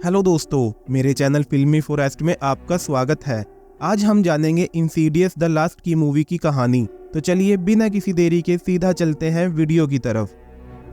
Hello दोस्तों, मेरे channel फिल्मी फॉरेस्ट में आपका स्वागत है। आज हम जानेंगे इंसीडियस द लास्ट की मूवी की कहानी। तो चलिए बिना किसी देरी के सीधा चलते हैं वीडियो की तरफ।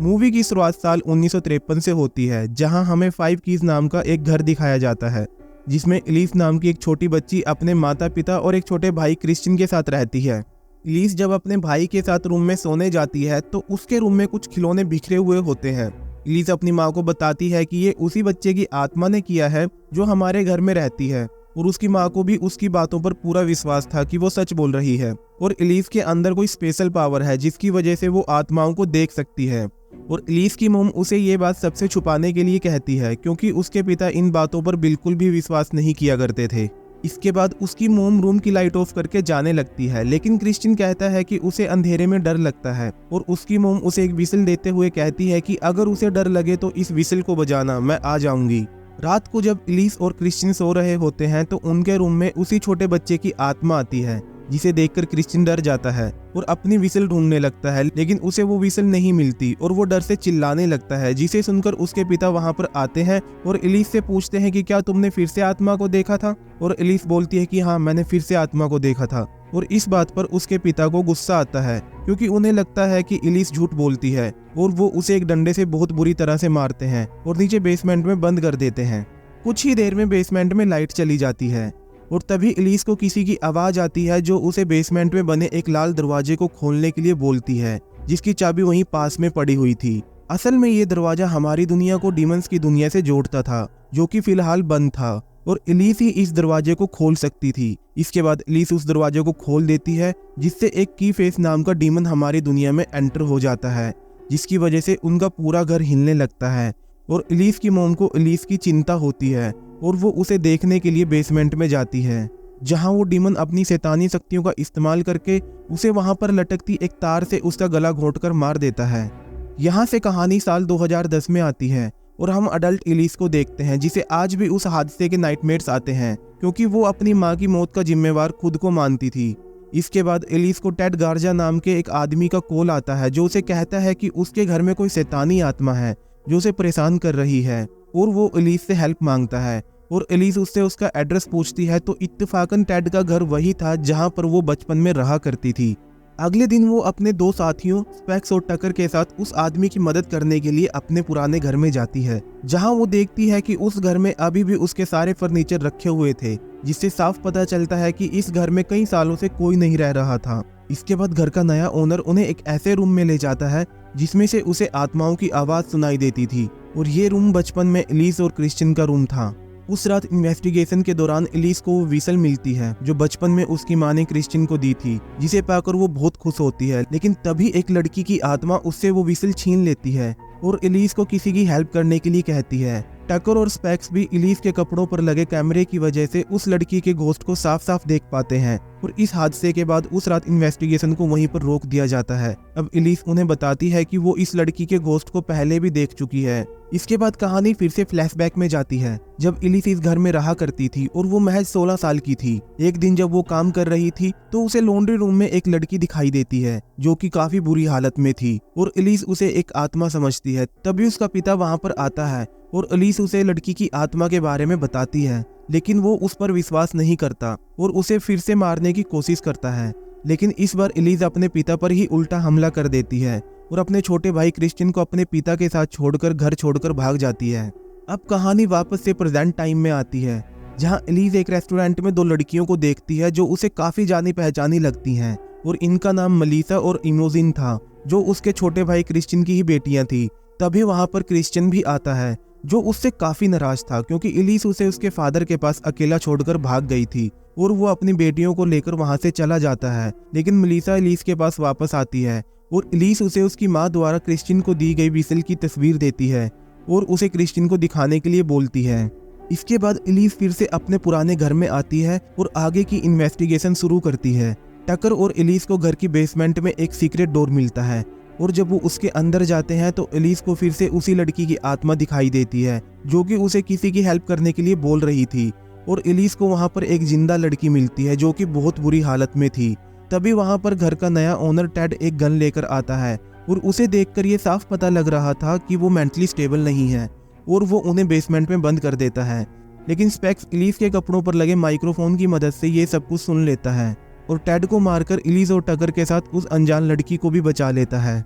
मूवी की शुरुआत साल 1953 से होती है, जहां हमें 5 कीज नाम का एक घर दिखाया जाता है, जिसमें एलिस नाम की एक छोटी बच्ची अपने माता पिता और एक छोटे भाई क्रिश्चियन के साथ रहती है। एलिस जब अपने भाई के साथ रूम में सोने जाती है तो उसके रूम में कुछ खिलौने बिखरे हुए होते हैं। एलिस अपनी माँ को बताती है कि ये उसी बच्चे की आत्मा ने किया है जो हमारे घर में रहती है, और उसकी माँ को भी उसकी बातों पर पूरा विश्वास था कि वो सच बोल रही है और एलिस के अंदर कोई स्पेशल पावर है जिसकी वजह से वो आत्माओं को देख सकती है। और एलिस की मोम उसे ये बात सबसे छुपाने के लिए कहती है, क्योंकि उसके पिता इन बातों पर बिल्कुल भी विश्वास नहीं किया करते थे। इसके बाद उसकी मोम रूम की लाइट ऑफ करके जाने लगती है, लेकिन क्रिश्चियन कहता है कि उसे अंधेरे में डर लगता है, और उसकी मोम उसे एक विसल देते हुए कहती है कि अगर उसे डर लगे तो इस विसल को बजाना, मैं आ जाऊंगी। रात को जब एलिस और क्रिश्चियन सो रहे होते हैं तो उनके रूम में उसी छोटे बच्चे की आत्मा आती है, जिसे देखकर क्रिश्चियन डर जाता है और अपनी विसल ढूंढने लगता है, लेकिन उसे वो विसल नहीं मिलती और वो डर से चिल्लाने लगता है, जिसे सुनकर उसके पिता वहां पर आते हैं और एलिस से पूछते हैं कि क्या तुमने फिर से आत्मा को देखा था। और एलिस बोलती है कि हाँ, मैंने फिर से आत्मा को देखा था। और इस बात पर उसके पिता को गुस्सा आता है, क्योंकि उन्हें लगता है कि एलिस झूठ बोलती है, और वो उसे एक डंडे से बहुत बुरी तरह से मारते हैं और नीचे बेसमेंट में बंद कर देते हैं। कुछ ही देर में बेसमेंट में लाइट चली जाती है और तभी एलिस को किसी की आवाज आती है जो उसे बेसमेंट में बने एक लाल दरवाजे को खोलने के लिए बोलती है, जिसकी चाबी वहीं पास में पड़ी हुई थी। असल में ये दरवाजा हमारी दुनिया को डीमंस की दुनिया से जोड़ता था, जो कि फिलहाल बंद था, और एलिस ही इस दरवाजे को खोल सकती थी। इसके बाद एलिस उस दरवाजे को खोल देती है, जिससे एक की फेस नाम का डीमन हमारी दुनिया में एंटर हो जाता है, जिसकी वजह से उनका पूरा घर हिलने लगता है। और एलिस की मोम को एलिस की चिंता होती है और वो उसे देखने के लिए बेसमेंट में जाती है, जहां वो डीमन अपनी शैतानी शक्तियों का इस्तेमाल करके उसे वहां पर लटकती एक तार से उसका गला घोंटकर मार देता है। यहाँ से कहानी साल 2010 में आती है और हम अडल्ट एलिस को देखते हैं, जिसे आज भी उस हादसे के नाइटमेयर्स आते हैं, क्योंकि वो अपनी माँ की मौत का जिम्मेवार खुद को मानती थी। इसके बाद एलिस को टेड गार्जा नाम के एक आदमी का कॉल आता है, जो उसे कहता है कि उसके घर में कोई शैतानी आत्मा है जो उसे परेशान कर रही है, और वो एलिस से हेल्प मांगता है। और एलिस उससे उसका एड्रेस पूछती है तो इत्तेफाकन टेड का घर वही था जहां पर वो बचपन में रहा करती थी। अगले दिन वो अपने 2 साथियों स्पेक्स और टकर के साथ उस आदमी की मदद करने के लिए अपने पुराने घर में जाती है, जहां वो देखती है कि उस घर में अभी भी उसके सारे फर्नीचर रखे हुए थे, जिससे साफ पता चलता है कि इस घर में कई सालों से कोई नहीं रह रहा था। इसके बाद घर का नया ओनर उन्हें एक ऐसे रूम में ले जाता है जिसमें से उसे आत्माओं की आवाज सुनाई देती थी, और ये रूम बचपन में एलिस और क्रिश्चियन का रूम था। उस रात इन्वेस्टिगेशन के दौरान एलिस को वो विसल मिलती है जो बचपन में उसकी माँ ने क्रिश्चियन को दी थी, जिसे पाकर वो बहुत खुश होती है, लेकिन तभी एक लड़की की आत्मा उससे वो विसल छीन लेती है और एलिस को किसी की हेल्प करने के लिए कहती है। टकर और स्पेक्स भी एलिस के कपड़ों पर लगे कैमरे की वजह से उस लड़की के घोस्ट को साफ साफ देख पाते हैं, और इस हादसे के बाद उस रात इन्वेस्टिगेशन को वहीं पर रोक दिया जाता है। अब एलिस उन्हें बताती है कि वो इस लड़की के घोस्ट को पहले भी देख चुकी है। इसके बाद कहानी फिर से फ्लैशबैक में जाती है, जब एलिस इस घर में रहा करती थी और वो महज 16 साल की थी। एक दिन जब वो काम कर रही थी तो उसे लॉन्ड्री रूम में एक लड़की दिखाई देती है जो कि काफी बुरी हालत में थी, और एलिस उसे एक आत्मा समझती है। तभी उसका पिता वहां पर आता है और एलिस उसे लड़की की आत्मा के बारे में बताती है, लेकिन वो उस पर विश्वास नहीं करता और उसे फिर से मारने की कोशिश करता है। लेकिन इस बार एलिस अपने पिता पर ही उल्टा हमला कर देती है और अपने छोटे भाई क्रिश्चियन को अपने पिता के साथ छोड़कर घर छोड़कर भाग जाती है। अब कहानी वापस से प्रेजेंट टाइम में आती है, जहां एलिस एक रेस्टोरेंट में 2 लड़कियों को देखती है जो उसे काफी जानी पहचानी लगती हैं, और इनका नाम मलीसा और इमोजिन था, जो उसके छोटे भाई क्रिश्चियन की ही बेटियां थी। तभी वहां पर क्रिश्चियन भी आता है, जो उससे काफी नाराज था, क्योंकि एलिस उसे उसके फादर के पास अकेला छोड़कर भाग गई थी, और वो अपनी बेटियों को लेकर वहां से चला जाता है। लेकिन मलीसा एलिस के पास वापस आती है और एलिस उसे उसकी माँ द्वारा क्रिश्चियन को दी गई विसल की तस्वीर देती है और उसे क्रिश्चियन को दिखाने के लिए बोलती है। इसके बाद एलिस फिर से अपने पुराने घर में आती है और आगे की इन्वेस्टिगेशन शुरू करती है। टकर और एलिस को घर की बेसमेंट में एक सीक्रेट डोर मिलता है, और जब वो उसके अंदर जाते हैं तो एलिस को फिर से उसी लड़की की आत्मा दिखाई देती है, जो कि उसे किसी की हेल्प करने के लिए बोल रही थी। और एलिस को वहां पर एक जिंदा लड़की मिलती है जो कि बहुत बुरी हालत में थी। तभी वहां पर घर का नया ओनर टेड एक गन लेकर आता है, और उसे देखकर ये साफ पता लग रहा था कि वो मेंटली स्टेबल नहीं है, और वो उन्हें बेसमेंट में बंद कर देता है। लेकिन स्पेक्स इलीस के कपड़ों पर लगे माइक्रोफोन की मदद से ये सब कुछ सुन लेता है और टेड को मारकर इलीस और टकर के साथ उस अनजान लड़की को भी बचा लेता है।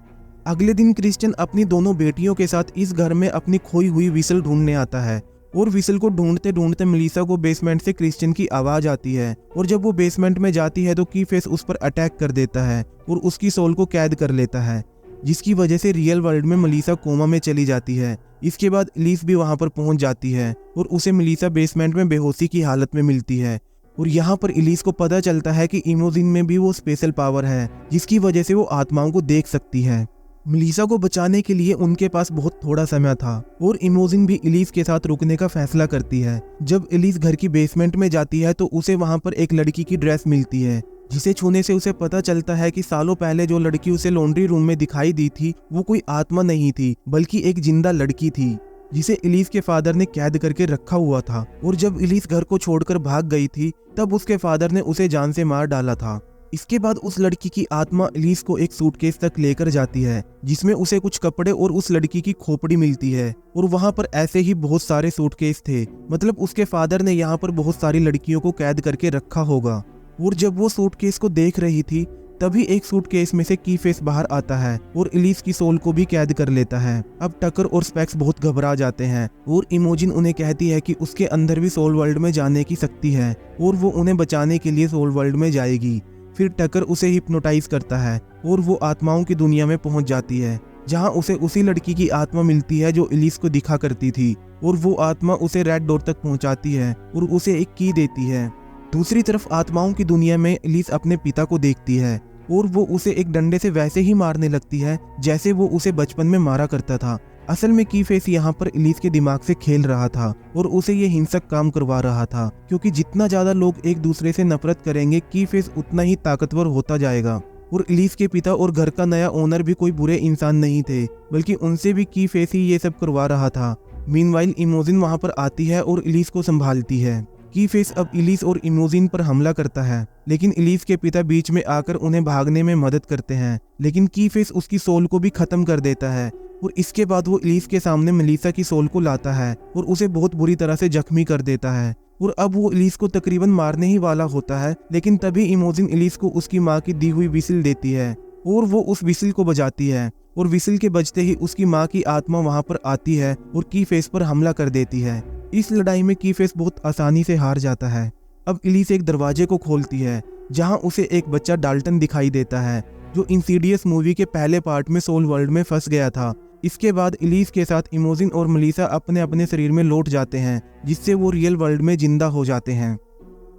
अगले दिन क्रिश्चियन अपनी दोनों बेटियों के साथ इस घर में अपनी खोई हुई व्हिसल ढूंढने आता है और व्हिसल को ढूंढते ढूंढते मेलिसा को बेसमेंट से क्रिश्चियन की आवाज आती है और जब वो बेसमेंट में जाती है तो कीफेस उस पर अटैक कर देता है और उसकी सोल को कैद कर लेता है, जिसकी वजह से रियल वर्ल्ड में मेलिसा कोमा में चली जाती है। इसके बाद इलीस भी वहां पर पहुंच जाती है और उसे मेलिसा बेसमेंट में बेहोशी की हालत में मिलती है और यहाँ पर इलीस को पता चलता है कि इमोजिन में भी वो स्पेशल पावर है जिसकी वजह से वो आत्माओं को देख सकती है। मेलिसा को बचाने के लिए उनके पास बहुत थोड़ा समय था और इमोजिन भी इलीस के साथ रुकने का फैसला करती है। जब इलीस घर की बेसमेंट में जाती है तो उसे वहां पर एक लड़की की ड्रेस मिलती है, जिसे छूने से उसे पता चलता है कि सालों पहले जो लड़की उसे लॉन्ड्री रूम में दिखाई दी थी वो कोई आत्मा नहीं थी बल्कि एक जिंदा लड़की थी जिसे इलीस के फादर ने कैद करके रखा हुआ था। और जब इलीस घर को छोड़कर भाग गई थी तब उसके फादर ने उसे जान से मार डाला था। इसके बाद उस लड़की की आत्मा इलीस को एक सूटकेस तक लेकर जाती है जिसमें उसे कुछ कपड़े और उस लड़की की खोपड़ी मिलती है और वहां पर ऐसे ही बहुत सारे सूटकेस थे, मतलब उसके फादर ने यहाँ पर बहुत सारी लड़कियों को कैद करके रखा होगा। और जब वो सूटकेस को देख रही थी तभी एक सूटकेस में से कीफेस बाहर आता है और इलीस की सोल को भी कैद कर लेता है। अब टकर और स्पेक्स बहुत घबरा जाते हैं और इमोजिन उन्हें कहती है कि उसके अंदर भी सोल वर्ल्ड में जाने की शक्ति है और वो उन्हें बचाने के लिए सोल वर्ल्ड में जाएगी। फिर टकर उसे हिप्नोटाइज करता है और वो आत्माओं की दुनिया में पहुंच जाती है जहां उसे उसी लड़की की आत्मा मिलती है जो इलीस को दिखा करती थी और वो आत्मा उसे रेड डोर तक पहुंचाती है और उसे एक की देती है। दूसरी तरफ आत्माओं की दुनिया में इलीस अपने पिता को देखती है और वो उसे एक डंडे से वैसे ही मारने लगती है जैसे वो उसे बचपन में मारा करता था। असल में कीफेस यहाँ पर इलीस के दिमाग से खेल रहा था और उसे ये हिंसक काम करवा रहा था, क्योंकि जितना ज्यादा लोग एक दूसरे से नफरत करेंगे कीफेस उतना ही ताकतवर होता जाएगा। और इलीस के पिता और घर का नया ओनर भी कोई बुरे इंसान नहीं थे, बल्कि उनसे भी कीफेस ही ये सब करवा रहा था। मीनवाइल इमोजिन वहां पर आती है और इलीस को संभालती है। कीफेस अब इलीस और इमोजिन पर हमला करता है, लेकिन इलीस के पिता बीच में आकर उन्हें भागने में मदद करते हैं, लेकिन कीफेस उसकी सोल को भी खत्म कर देता है। और इसके बाद वो इलीस के सामने मेलिसा की सोल को लाता है और उसे बहुत बुरी तरह से जख्मी कर देता है। और अब वो इलीस को तकरीबन मारने ही वाला होता है, लेकिन तभी इमोजिन इलीस को उसकी माँ की दी हुई व्हिसल देती है और वो उस व्हिसल को बजाती है और व्हिसल के बजते ही उसकी माँ की आत्मा वहां पर आती है और कीफेस पर हमला कर देती है। इस लड़ाई में कीफेस बहुत आसानी से हार जाता है। अब इलीस एक दरवाजे को खोलती है जहां उसे एक बच्चा डाल्टन दिखाई देता है जो इंसीडियस मूवी के पहले पार्ट में सोल वर्ल्ड में फंस गया था। इसके बाद इलीस के साथ इमोजिन और मेलिसा अपने अपने शरीर में लौट जाते हैं, जिससे वो रियल वर्ल्ड में जिंदा हो जाते हैं।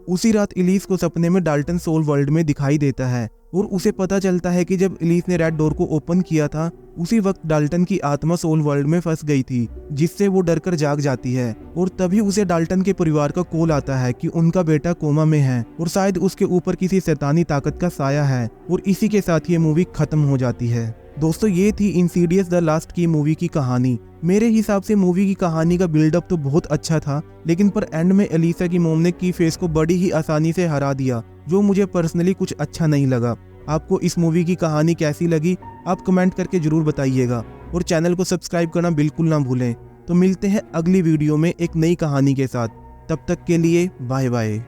उसी रात इलीस को सपने में डाल्टन सोल वर्ल्ड में दिखाई देता है और उसे पता चलता है कि जब इलीस ने रेड डोर को ओपन किया था उसी वक्त डाल्टन की आत्मा सोल वर्ल्ड में फंस गई थी, जिससे वो डरकर जाग जाती है। और तभी उसे डाल्टन के परिवार का कॉल आता है कि उनका बेटा कोमा में है और शायद उसके ऊपर किसी शैतानी ताकत का साया है। और इसी के साथ ये मूवी खत्म हो जाती है। दोस्तों, ये थी इंसीडियस द लास्ट की मूवी की कहानी। मेरे हिसाब से मूवी की कहानी का बिल्डअप तो बहुत अच्छा था, लेकिन पर एंड में एलिसा की मोम ने कीफेस को बड़ी ही आसानी से हरा दिया, जो मुझे पर्सनली कुछ अच्छा नहीं लगा। आपको इस मूवी की कहानी कैसी लगी आप कमेंट करके जरूर बताइएगा और चैनल को सब्सक्राइब करना बिल्कुल ना भूलें। तो मिलते हैं अगली वीडियो में एक नई कहानी के साथ। तब तक के लिए बाय बाय।